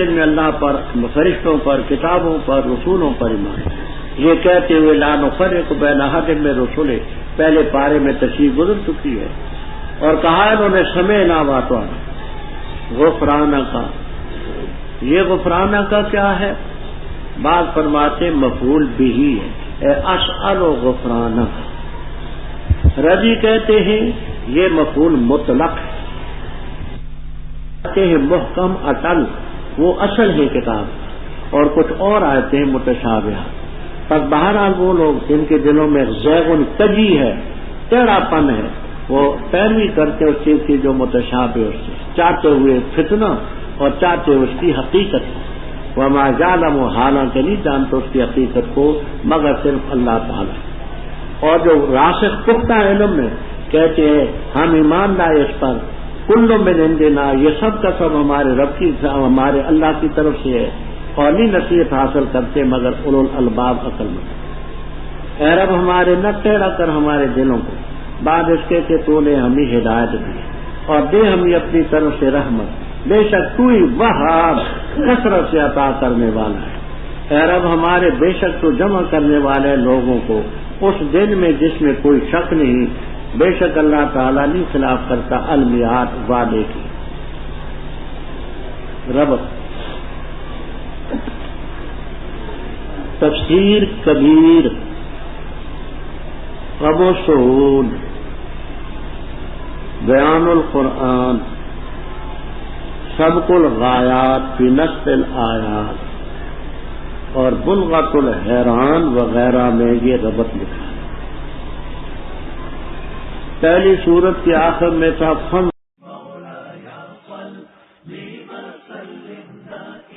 میں اللہ پر، فرشتوں پر، کتابوں پر، رسولوں پر ایمان، یہ کہتے ہوئے لا نفرق بین احد من رسلہ پہلے پارے میں تشریح گزر چکی ہے، اور کہا انہوں نے سمعنا واطعنا غفرانک، یہ غفرانک کیا ہے؟ بعض فرماتے مفعول بہ ہے، اسأل غفرانک، رضی کہتے ہیں یہ مفعول مطلق ہے، کہتے ہیں محکم اٹل وہ اصل ہے کتاب، اور کچھ اور آیتیں ہیں متشابہات۔ پر بہرحال وہ لوگ جن کے دلوں میں زیغ کجی ہے، ٹیڑھا پن ہے، وہ پیروی کرتے اس چیز کی جو متشابہ اس سے، چاہتے ہوئے فتنہ اور چاہتے ہوئے اس کی حقیقت، وما یعلم، حالانکہ نہیں جانتے اس کی حقیقت کو مگر صرف اللہ تعالی۔ اور جو راسخ پختہ علم میں کہتے ہیں ہم ایمان لائے اس پر، کل من عندنا، یہ سب کا سب ہمارے رب کی، ہمارے اللہ کی طرف سے ہے، اور نہیں نصیحت حاصل کرتے مگر اولو الالباب عقل مند۔ اے رب ہمارے نہ ٹیڑھا کر ہمارے دلوں کو بعد اس کے کہ تو نے ہمیں ہدایت دی، اور دے ہمیں اپنی طرف سے رحمت، بے شک تو ہی وہاب کثرت سے عطا کرنے والا ہے۔ اے رب ہمارے بے شک تو جمع کرنے والے لوگوں کو اس دن میں جس میں کوئی شک نہیں، بے شک اللہ تعالیٰ نہیں خلاف کرتا المیعاد وعدے کی۔ رب تفسیر کبیر، ابو سعود، بیان القرآن، سبق الغایات فی نصب الآیات اور بلغۃ الحیران وغیرہ میں یہ ربط لکھا ہے۔ پہلی سورت کے آخر میں تھا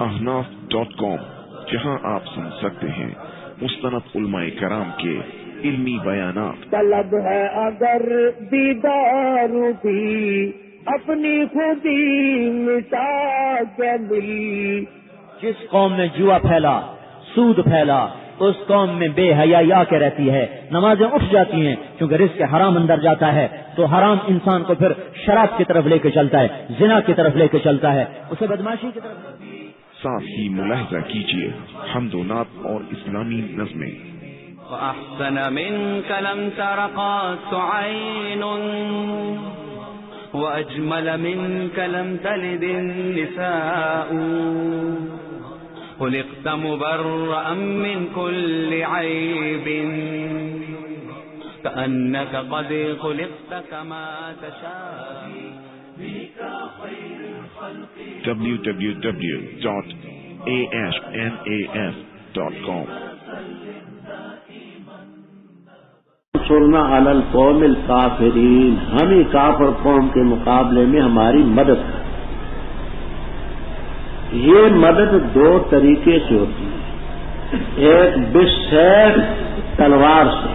ahnaf.com، جہاں آپ سن سکتے ہیں مستند علماء کرام کے علمی بیانات۔ طلب ہے اگر دیدار بھی اپنی خودی مٹا کے ملی، جس قوم میں جوا پھیلا، سود پھیلا، اس قوم میں بے حیائی آ کے رہتی ہے، نمازیں اٹھ جاتی ہیں کیونکہ رزق حرام اندر جاتا ہے، تو حرام انسان کو پھر شراب کی طرف لے کے چلتا ہے، زنا کی طرف لے کے چلتا ہے، اسے بدماشی کی طرف۔ ساتھ ہی ملاحظہ کیجیے حمد و نعت اور اسلامی نظمیں۔ وأحسن منك لم تر قط عين وأجمل منك لم تلد النساء خلقت مبرأ من كل عيب كأنك قد خلقت كما تشاء www.ahnaf.com۔ انصرنا علی القوم الکافرین، ہمیں کافر قوم کے مقابلے میں ہماری مدد کر۔ یہ مدد دو طریقے سے ہوتی ہے، ایک بالسیف تلوار سے،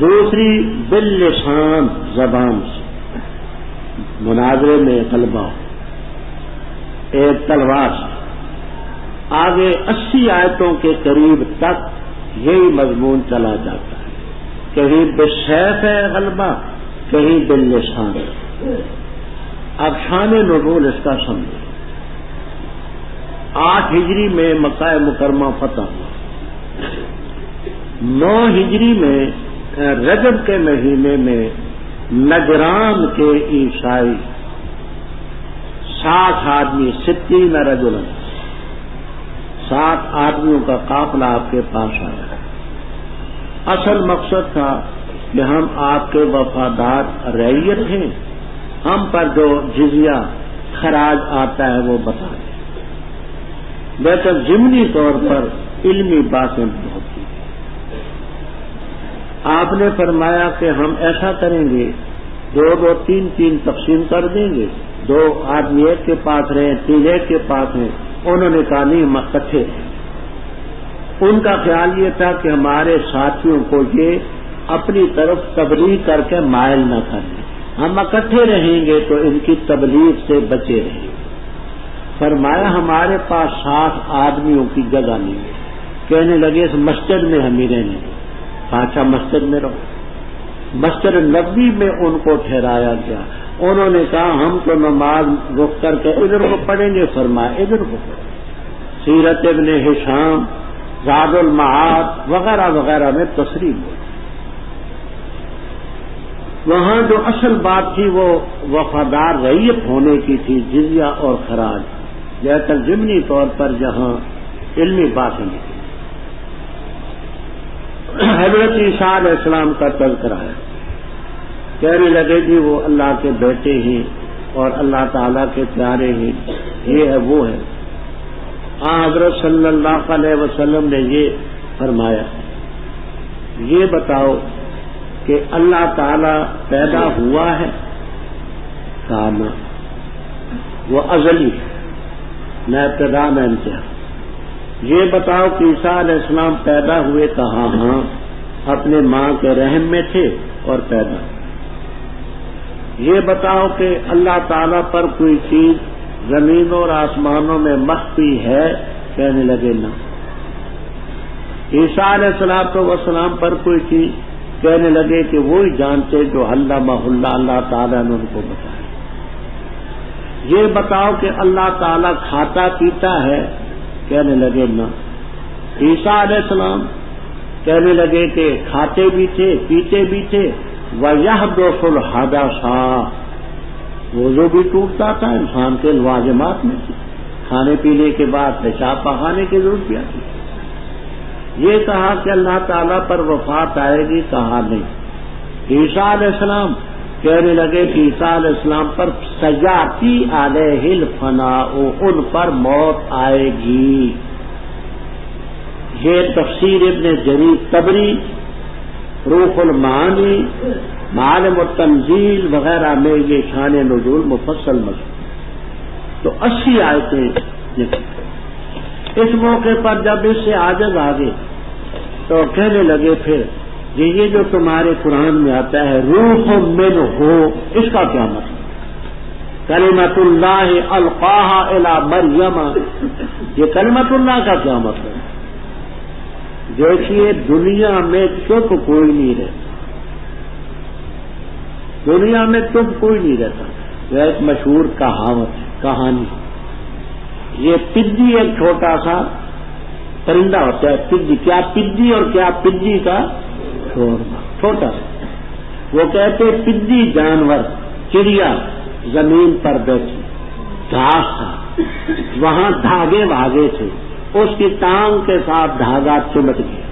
دوسری باللسان زبان سے، مناظرے میں غلبہ ہو۔ ایک تلوار سے آگے 80 آیتوں کے قریب تک یہی مضمون چلا جاتا ہے، کہیں بالسیف ہے غلبہ، کہیں باللسان۔ اب شان نزول اس کا سمجھے۔ 8 ہجری میں مکہ مکرمہ فتح ہوا، 9 ہجری میں رجب کے مہینے میں نجران کے عیسائی 60 آدمی 60 رجلا، 60 آدمیوں کا قافلہ آپ کے پاس آیا۔ اصل مقصد تھا کہ ہم آپ کے وفادار رعیت ہیں، ہم پر جو جزیہ خراج آتا ہے وہ بتا دیں۔ لیکن ضمنی طور پر علمی باتیں بہت کی۔ آپ نے فرمایا کہ ہم ایسا کریں گے، 2 3 تقسیم کر دیں گے، 2 آدمی ایک کے پاس رہے، 3 ایک کے پاس ہیں۔ انہوں نے کہا نہیں، ہم اکٹھے ہیں۔ ان کا خیال یہ تھا کہ ہمارے ساتھیوں کو یہ اپنی طرف تبلیغ کر کے مائل نہ کریں، ہم اکٹھے رہیں گے تو ان کی تبلیغ سے بچے رہیں گے۔ فرمایا ہمارے پاس 60 آدمیوں کی جگہ نہیں ہے۔ کہنے لگے اس مسجد میں ہم ہی رہنے گے۔ اچھا مسجد میں رہو۔ مسجد نبوی میں ان کو ٹھہرایا گیا، انہوں نے کہا ہم تو نماز رخ کر کے ادھر کو پڑھیں گے، فرمایا ادھر کو پڑھیں۔ سیرت ابن ہشام، زاد المعاد وغیرہ وغیرہ میں تصریح ہوئی۔ وہاں جو اصل بات تھی وہ وفادار رعیت ہونے کی تھی، جزیہ اور خراج، لیکن ضمنی طور پر جہاں علمی باتیں تھی۔ حضرت عیسیٰ علیہ السلام کا تذکرہ ہے، کہنے لگے جی وہ اللہ کے بیٹے ہیں اور اللہ تعالیٰ کے پیارے ہیں، یہ ہے وہ ہے۔ حضرت صلی اللہ علیہ وسلم نے یہ فرمایا، یہ بتاؤ کہ اللہ تعالیٰ پیدا ہوا ہے؟ کہا نہ، وہ ازلی ہے، نہ ابتدا نہ انتہا۔ یہ بتاؤ کہ عیسیٰ علیہ السلام پیدا ہوئے؟ کہا ہاں، اپنے ماں کے رحم میں تھے اور پیدا۔ یہ بتاؤ کہ اللہ تعالیٰ پر کوئی چیز زمین اور آسمانوں میں مخفی ہے؟ کہنے لگے نہ۔ عیسیٰ علیہ السلام پر کوئی چیز؟ کہنے لگے کہ وہی جانتے جو علمہ اللہ تعالیٰ نے ان کو بتایا۔ یہ بتاؤ کہ اللہ تعالیٰ کھاتا پیتا ہے؟ کہنے لگے نہ۔ عیسیٰ علیہ السلام کہنے لگے کہ کھاتے بھی تھے پیتے بھی تھے، وَيَحْدُثُ الْحَدَثَ، وضو بھی ٹوٹتا تھا، انسان کے لوازمات میں سے کھانے پینے کے بعد پیشاب پخانے کی ضرورت بھی آتی ہے۔ یہ کہا کہ اللہ تعالیٰ پر وفات آئے گی؟ کہا نہیں۔ عیسیٰ علیہ السلام کہنے لگے کہ عیسیٰ علیہ السلام پر سیاتی علیہ الفناء، ان پر موت آئے گی۔ یہ تفسیر ابن جریر طبری، روح المعانی، معالم التنزیل وغیرہ میں یہ شان نزول مفصل مذکور۔ تو 80 آیتیں اس موقع پر جب اس سے عاجز آگے تو کہنے لگے پھر یہ جو تمہارے قرآن میں آتا ہے روح منہ ہو، اس کا کیا مطلب؟ کلمۃ اللہ القاہا الی مریم، یہ کلمۃ اللہ کا کیا مطلب؟ دیکھیے دنیا میں چپ کوئی نہیں رہتا، دنیا میں چپ کوئی نہیں رہتا۔ وہ ایک مشہور کہاوت ہے، کہانی، یہ پدی ایک چھوٹا سا پرندہ ہوتا ہے، پدی، کیا پدی اور کیا پدی کا چھوٹا سا، وہ کہتے پدی جانور، چڑیا زمین پر بیٹھی، گھاس تھا، وہاں دھاگے بھاگے تھے، اس کی ٹانگ کے ساتھ دھاگا چمٹ گیا،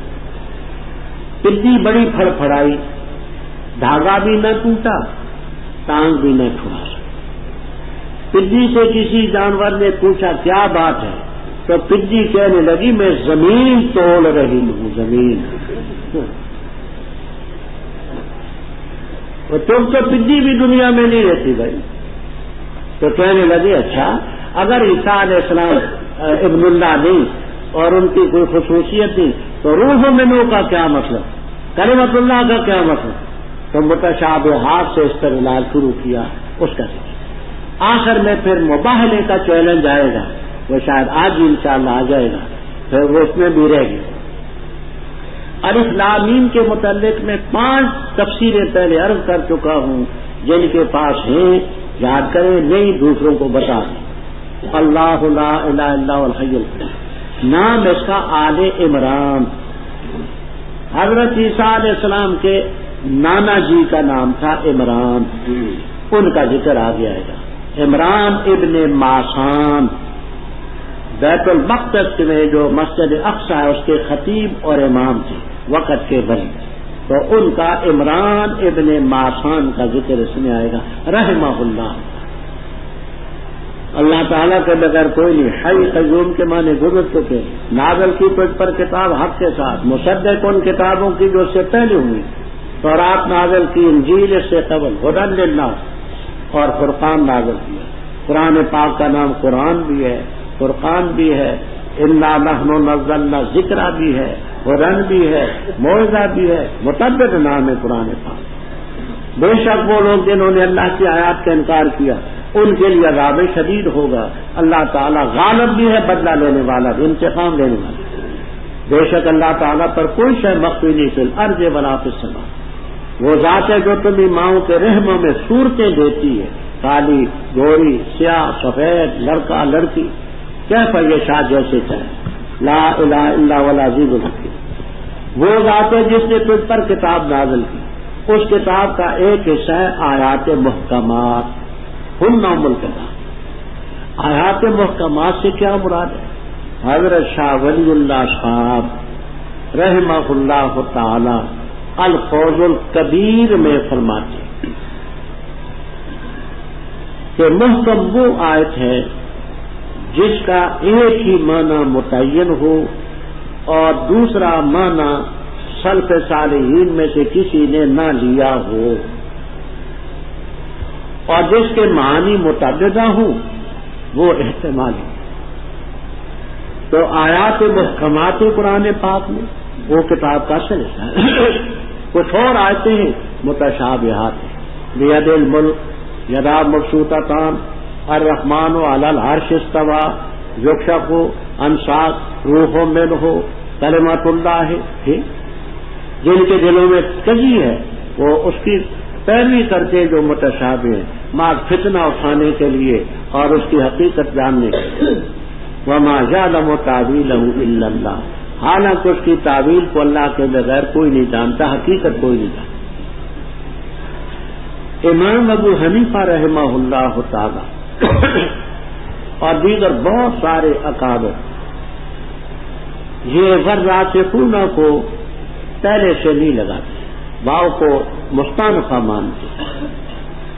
پدی بڑی پھڑپھڑائی، دھاگا بھی نہ ٹوٹا، ٹانگ بھی نہ چھڑا سکا۔ پدی سے کسی جانور نے پوچھا کیا بات ہے، تو پدی کہنے لگی میں زمین توڑ رہی ہوں، زمین۔ تم تو پدی بھی دنیا میں نہیں رہتی بھائی۔ تو کہنے لگے اچھا اگر عیسیٰ علیہ السلام ابن اللہ نہیں اور ان کی کوئی خصوصیت نہیں تو روح منہ کا کیا مطلب، کلمۃ اللہ کا کیا مطلب؟ تو متشابہات سے استدلال شروع کیا اس کا ذکر۔ آخر میں پھر مباہلے کا چیلنج آئے گا، وہ شاید آج ہی انشاءاللہ آ جائے گا، پھر وہ اس میں بھی رہ گی۔ الف لام میم کے متعلق میں 5 تفسیریں پہلے عرض کر چکا ہوں، جن کے پاس ہیں یاد کریں، نہیں دوسروں کو بتا دیں۔ اللہ لا الہ الا هو الحی القیوم، نام اس کا آل عمران، حضرت عیسیٰ علیہ السلام کے نانا جی کا نام تھا عمران، ان کا ذکر آگے آئے گا۔ عمران ابن ماسان بیت المقدس میں جو مسجد اقصی ہے اس کے خطیب اور امام تھے وقت کے بڑے، تو ان کا عمران ابن ماسان کا ذکر اس میں آئے گا رحمہ اللہ۔ اللہ تعالیٰ کے بغیر کوئی نہیں، حی قیوم کے معنی گزر چکے، نازل کی تجھ پر کتاب حق کے ساتھ، مصدق ان کتابوں کی جو اس سے پہلے ہوئی، تورات نازل کی، انجیل اس سے قبل، ہدی للناس، اور فرقان نازل کیا۔ قرآن پاک کا نام قرآن بھی ہے، فرقان بھی ہے، انا نحن نزلنا ذکر بھی ہے، ہدی بھی ہے، موعظہ بھی ہے، متعدد نام ہے قرآن پاک۔ بے شک وہ لوگ جنہوں نے اللہ کی آیات کا انکار کیا ان کے لیے عذاب شدید ہوگا۔ اللہ تعالیٰ غالب بھی ہے، بدلہ لینے والا بھی، انتقام لینے والا۔ بے شک اللہ تعالیٰ پر کوئی شے مخفی نہیں فی الارض ولا فی السماء، وہ ذات ہے جو تمہیں ماؤں کے رحموں میں صورتیں دیتی ہے، کالی، گوری، سیاہ، سفید، لڑکا، لڑکی، کیف یشاء جیسے چاہے، لا الہ الا هو العزیز الحکیم۔ وہ ذات ہے جس نے تجھ پر کتاب نازل کی، اس کتاب کا ایک حصہ ہے آیات محکمات، ہن ام الکتاب۔ آیات محکمات سے کیا مراد ہے؟ حضرت شاہ ولی اللہ صاحب رحمہ اللہ تعالی الفوز الکبیر میں فرماتے ہیں کہ محکم وہ آیت ہے جس کا ایک ہی معنی متعین ہو اور دوسرا معنی سلف صالحین میں سے کسی نے نہ لیا ہو، اور جس کے معنی متعددہ ہوں وہ احتمالی۔ تو آیات محکمات قرآن پاک میں وہ کتاب کا سلسلہ ہے۔ کچھ اور آیتیں ہیں متشابہات ہیں، بیاد الملک، یدا مبسوطتان، الرحمن علی العرش استوی، یکشف عن ساق، روح منہ، کلمۃ اللہ ہے، جن کے دلوں میں کجی ہے وہ اس کی پیروی کرتے جو متشابہ ہیں، مار فتنہ اٹھانے کے لیے اور اس کی حقیقت جاننے کے لیے۔ وما یعلم تاویلہ الا اللہ، حالانکہ اس کی تعویل کو اللہ کے بغیر کوئی نہیں جانتا، حقیقت کوئی نہیں جانتا۔ امام ابو حنیفہ رحمہ اللہ تعالی اور دیگر بہت سارے اکابر یہ والراسخون کو پہلے سے نہیں لگاتے، واو کو مستانفہ مانتے،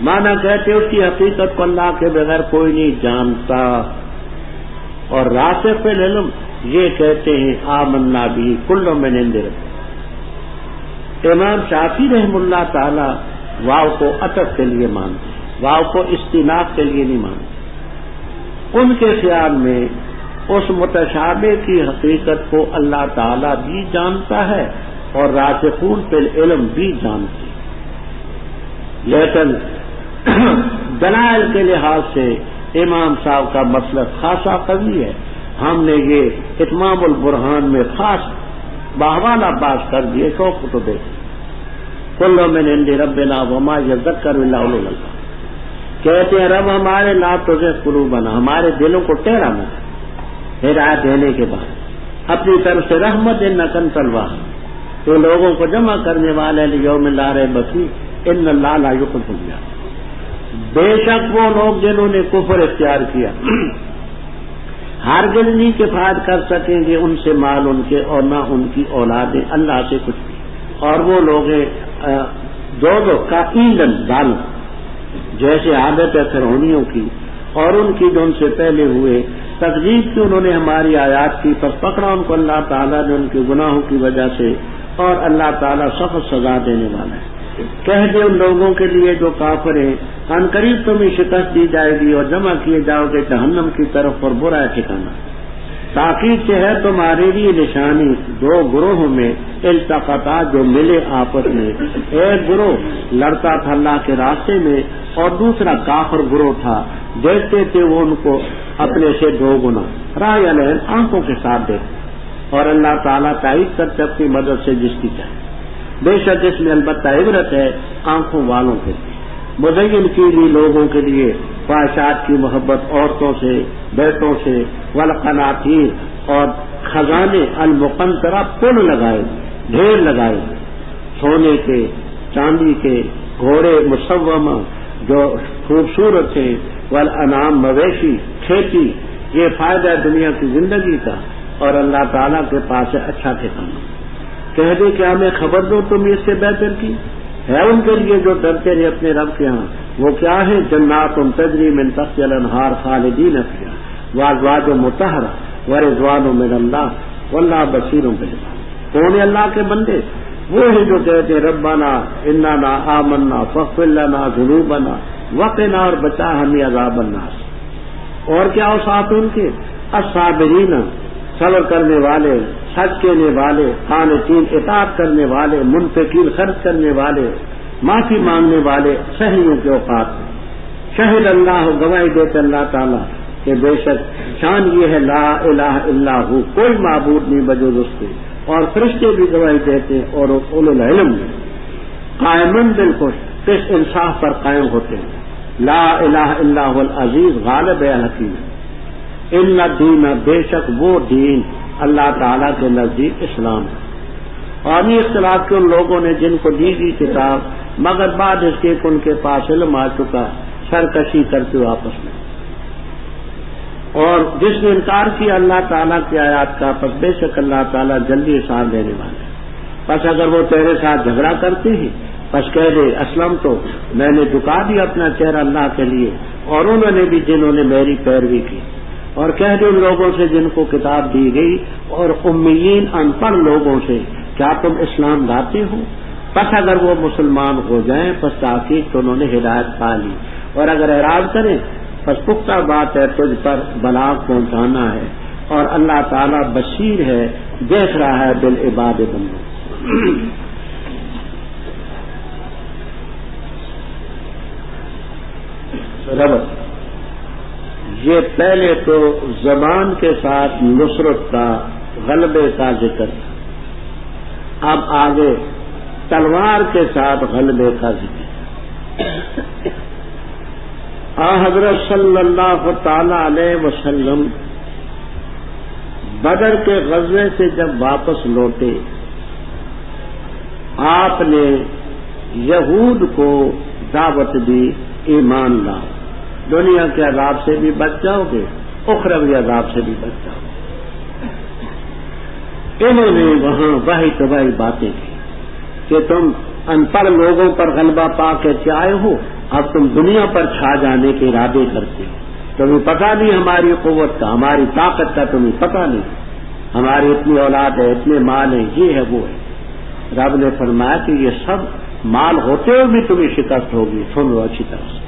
مانا کہتے اس کی حقیقت کو اللہ کے بغیر کوئی نہیں جانتا، اور راسخ فی العلم یہ کہتے ہیں آمنا بھی کل من عند ربنا۔ امام شافعی رحمہ اللہ تعالی واو کو عطف کے لیے مانتے ہیں، واو کو استئناف کے لیے نہیں مانتے۔ ان کے خیال میں اس متشابہ کی حقیقت کو اللہ تعالی بھی جانتا ہے اور راسخون فی العلم بھی جانتے ہیں، لیکن دلائل کے لحاظ سے امام صاحب کا مسلک خاصا قوی ہے۔ ہم نے یہ اتمام البرہان میں خاص باحوالہ باز کر دیے، شوق تو دیکھ کل من عند ربنا وما یذکر الا اولو الالباب، کہتے ہیں رب ہمارے لا تزغ قلوبنا، ہمارے دلوں کو ٹیڑھا نہ کر، ہدایت دینے کے بعد اپنی طرف سے رحمت انک انت الوہاب، تو لوگوں کو جمع کرنے والے لیوم لا ریب فیہ ان اللہ لا یخلف المیعاد۔ بے شک وہ لوگ جنہوں نے کفر اختیار کیا ہرگز نہیں کفایت کر سکیں گے ان سے مال ان کے اور نہ ان کی اولادیں اللہ سے کچھ بھی، اور وہ لوگ دوزخ کا ایندھن ڈال، جیسے عادت ہے فرعونیوں کی اور ان کی جو ان سے پہلے ہوئے تکذیب کی انہوں نے ہماری آیات کی، پس پکڑا ان کو اللہ تعالیٰ نے ان کے گناہوں کی وجہ سے، اور اللہ تعالیٰ سخت سزا دینے والا ہے۔ کہہ دے ان لوگوں کے لیے جو کافر ہیں ان قریب تمہیں شکست دی جائے گی اور جمع کیے جاؤ گے جہنم کی طرف، اور برا ہے ٹھکانہ۔ تاکید سے ہے تمہارے لیے نشانی دو گروہوں میں التقطا جو ملے آپس میں، ایک گروہ لڑتا تھا اللہ کے راستے میں اور دوسرا کافر گروہ تھا، دیکھتے تھے وہ ان کو اپنے سے دو گنا، رائے علیہم آنکھوں کے ساتھ دیکھتے، اور اللہ تعالیٰ تائید کرتے اپنی مدد سے جس کی چاہے۔ بے شک اس میں البتہ عبرت ہے آنکھوں والوں کے لیے، مزین کی لی لوگوں کے لیے خواہشات کی محبت عورتوں سے، بیٹوں سے، والقناطیر اور خزانے المقنطرہ پل لگائے، ڈھیر لگائے، سونے کے، چاندی کے، گھوڑے مسومہ جو خوبصورت تھے، والانعام مویشی، کھیتی، یہ فائدہ ہے دنیا کی زندگی کا، اور اللہ تعالیٰ کے پاس ہے اچھا ٹھکانہ۔ کہہ دے کہ ہمیں خبر دو تم اس سے بہتر کی ہے ان کے لیے جو ڈرتے رہے اپنے رب کے ہاں، وہ کیا ہے؟ جنات تجری من تحتها الانہار خالدین فیہا وازواج مطہرہ ورضوان من اللہ واللہ بصیر بالعباد۔ کون ہے اللہ کے بندے؟ وہ ہیں جو کہتے ہیں ربنا اننا آمنا فاغفر لنا ذنوبنا وقنا، اور بچا ہمیں عذاب النار۔ اور کیا اوصاف ان کے؟ الصابرین، صبر کرنے والے، سچ کہنے والے، قانتین اطاعت کرنے والے، منفقین خرچ کرنے والے، معافی مانگنے والے صحیحوں کے اوقات میں۔ شہد اللہ، گواہی دیتے اللہ تعالیٰ کہ بے شک شان یہ ہے لا الہ الا ہو، کوئی معبود نہیں بجز اس کے، اور فرشتے بھی گواہی دیتے اور اولو العلم بھی۔ قائمن بالکل کس انصاف پر قائم ہوتے ہیں. لا الہ الا هو العزیز غالب الحکیم. ان الدین بے شک وہ دین اللہ تعالیٰ کے نزدیک اسلام ہے. اور یہ اختلاف کے ان لوگوں نے جن کو دی گئی کتاب مگر بعد اس کے ان کے پاس علم آ چکا سرکشی کرتے ہوئے آپس میں. اور جس نے انکار کیا اللہ تعالیٰ کی آیات کا پس بے شک اللہ تعالیٰ جلدی حساب دینے والے. بس اگر وہ تیرے ساتھ جھگڑا کرتے ہی بس کہہ دے اسلم تو میں نے جھکا دیا اپنا چہرہ اللہ کے لیے اور انہوں نے بھی جنہوں نے میری پیروی کی. اور کہہ دے ان لوگوں سے جن کو کتاب دی گئی اور امیین ان پڑھ لوگوں سے کیا تم اسلام لاتے ہو؟ بس اگر وہ مسلمان ہو جائیں بس تحقیق تو انہوں نے ہدایت پا لی. اور اگر اعراض کریں بس پختہ بات ہے تجھ پر بلاغ پہنچانا ہے اور اللہ تعالیٰ بصیر ہے دیکھ رہا ہے بالعباد بندوں. ربط یہ پہلے تو زبان کے ساتھ نصرت کا غلبے کا ذکر تھا. اب آگے تلوار کے ساتھ غلبے کا ذکر. حضرت صلی اللہ تعالی علیہ وسلم بدر کے غزوے سے جب واپس لوٹے آپ نے یہود کو دعوت دی ایمان لاؤ دنیا کے عذاب سے بھی بچ جاؤ گے اخروی عذاب سے بھی بچ جاؤ گے. انہوں نے وہاں وہی باتیں کی کہ تم ان پڑھ لوگوں پر غلبہ پا کے آئے ہو اب تم دنیا پر چھا جانے کے ارادے کرتے ہو. تمہیں پتہ نہیں ہماری قوت کا ہماری طاقت کا تمہیں پتہ نہیں. ہماری اتنی اولاد ہے اتنے مال ہیں یہ ہے وہ ہے. رب نے فرمایا کہ یہ سب مال ہوتے ہوئے بھی تمہیں شکست ہوگی. سن لو اچھی طرح سے.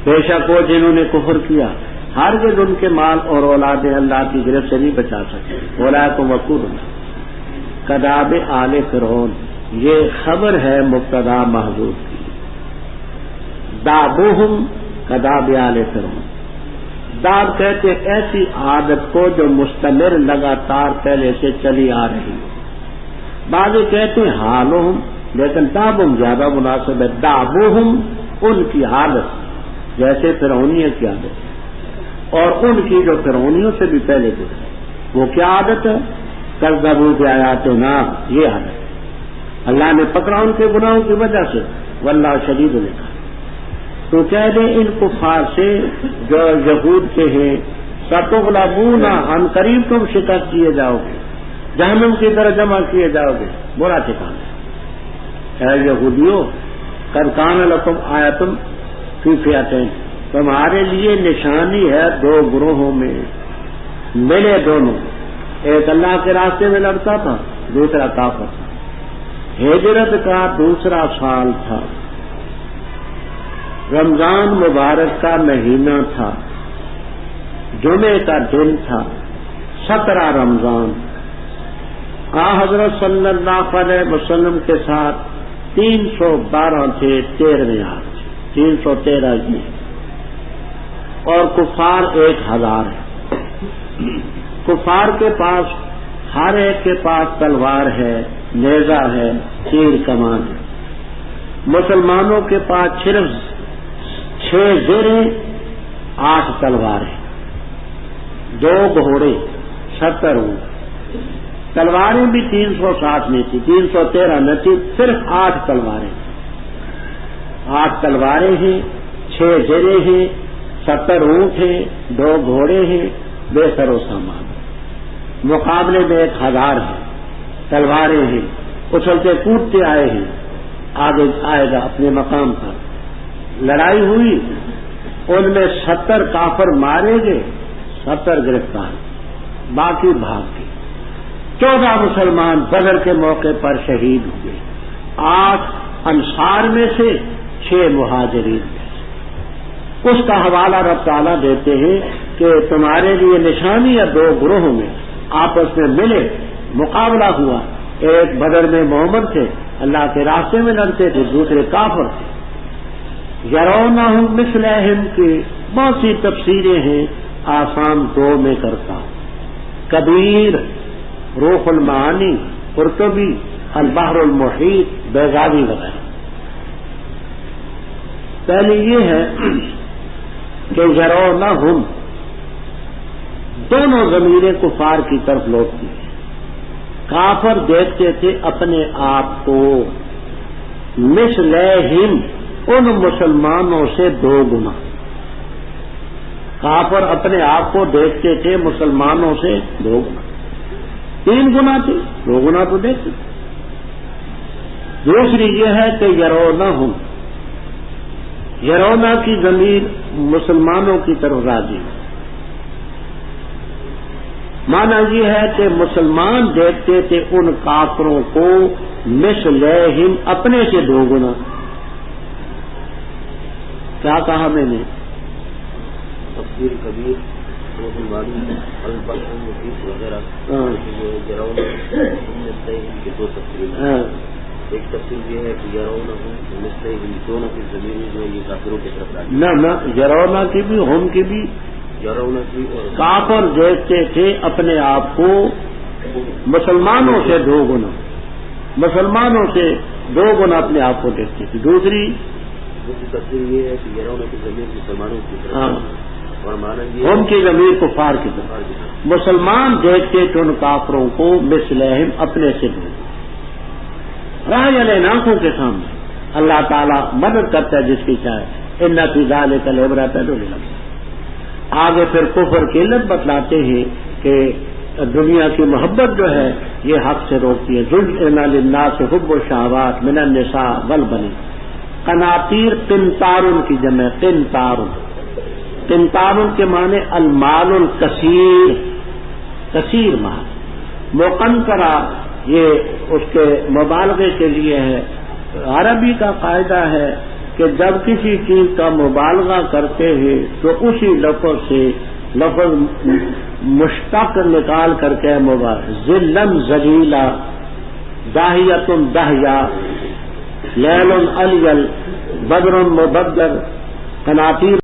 بے شک وہ جنہوں نے کفر کیا ہرگز ان کے مال اور اولادیں اللہ کی گرفت سے نہیں بچا سکتے. اولئک وقود کذاب آل فرعون یہ خبر ہے مبتدا محذوف کی. دابوہم کذاب آل فرعون. داب کہتے ایسی عادت کو جو مستمر لگاتار پہلے سے چلی آ رہی. بعض کہتے ہیں حالہم لیکن دابہم زیادہ مناسب ہے. دابوہم ان کی عادت جیسے فرعونیت کی عادت اور ان کی جو فرعونیوں سے بھی پہلے تھے وہ کیا عادت ہے کذبوا بآیاتنا یہ عادت. اللہ نے پکڑا ان کے گناہوں کی وجہ سے واللہ شدید العقاب. تو کہہ دیں ان کفار سے جو یہود کے ہیں ستغلبون ان قریب تم شکست کیے جاؤ گے جہنم کی طرح جمع کیے جاؤ گے. برا ٹھکانا. اے یہودیوں قد کان لکم آیۃ فی فئتین تمہارے لیے نشانی ہے دو گروہوں میں ملے دونوں. ایک اللہ کے راستے میں لڑتا تھا دوسرا کافر تھا. ہجرت کا دوسرا سال تھا. رمضان مبارک کا مہینہ تھا. جمعے کا دن تھا 17 رمضان. حضرت صلی اللہ علیہ وسلم کے ساتھ 312 تھے 13ویں آج 313 جی اور کفار 1000 ہے. کفار کے پاس ہر ایک کے پاس تلوار ہے نیزہ ہے تیر کمان ہے. مسلمانوں کے پاس صرف 6 زریں 8 تلواریں 2 گھوڑے 70 اونٹ. تلواریں بھی 360 نہیں تھی 313 نہ تھی صرف 8 تلواریں. 8 تلواریں ہیں 6 زریں ہیں 70 اونٹ ہیں 2 گھوڑے ہیں بے سر و سامان. مقابلے میں 1000 ہیں تلواریں ہیں اچھلتے کودتے آئے ہیں. آگے آئے گا اپنے مقام پر. لڑائی ہوئی ان میں 70 کافر مارے گئے 70 گرفتار باقی بھاگ گئے. 14 مسلمان بدر کے موقع پر شہید ہوئے. 8 انصار میں سے 6 مہاجرین میں سے. اس کا حوالہ رب تعالیٰ دیتے ہیں کہ تمہارے لیے نشانی یا 2 گروہوں میں آپس میں ملے مقابلہ ہوا. ایک بدر میں محمد تھے اللہ کے راستے میں لڑتے تھے دوسرے کافر تھے. یرونہم مثلہم کی بہت سی تفسیریں ہیں آسان 2 میں کرتا ہوں. کبیر روح المعانی قرطبی البحر المحیط بیضاوی وغیرہ پہلی یہ ہے کہ یرونہم، دونوں ضمیریں کفار کی طرف لوٹتی ہیں. کافر دیکھتے تھے اپنے آپ کو مثلہم، ان مسلمانوں سے دو گنا. کافر اپنے آپ کو دیکھتے تھے مسلمانوں سے دو گنا. 3 گنا تھی، 2 گنا تو دیکھتے تھے. دوسری یہ ہے کہ یرونہم، یرونا کی ضمیر مسلمانوں کی طرف راجی ہے. مانا یہ ہے کہ مسلمان دیکھتے تھے ان کافروں کو مثلہم، اپنے سے 2 گنا. کیا کہا میں نے؟ تفسیر کبیر مسلمانی البتہ مفید وغیرہ کے 2 تفسیر. ایک تفسیر یہ ہے کہ یرونہم مثلہم، دونوں کی زمین جو ہے یہ کافروں کی طرف راجی. نہ یرونا کی بھی، ہم کی بھی. یرونا کی اور کافر دیکھتے تھے اپنے آپ کو مسلمانوں سے 2 گنا، مسلمانوں سے 2 گنا اپنے آپ کو دیکھتے تھے. دوسری تفسیر یہ ہے کہ یرونا کی زمین مسلمانوں کی طرف، ہاں، اور معنی یہ ان کی ضمیر کفار کی طرف. مسلمان دیکھتے تھے ان کافروں کو مثلہم، اپنے سے 2 گنا. راہ یعنی آنکھوں کے سامنے اللہ تعالیٰ مدد کرتا ہے جس کی چاہے. ان فی ذلک لعبرۃ للمؤمنین. آگے پھر کفر کی علت بتلاتے ہیں کہ دنیا کی محبت جو ہے یہ حق سے روکتی ہے. زُيِّنَ لِلنَّاسِ حُبُّ الشَّهَوَاتِ مِنَ النِّسَاءِ وَالْبَنِينَ. قناطیر قنطار کی جمع، قنطار کے معنی المال الکثیر، کثیر مال. مقنطرہ یہ اس کے مبالغے کے لیے ہے. عربی کا قاعدہ ہے کہ جب کسی چیز کا مبالغہ کرتے ہیں تو اسی لفظ سے لفظ مشتق نکال کر کے مبالغہ. ذلن ذلیلا، داہیۃ دہیا، لیل الیل، بدر مبدر. قناطیر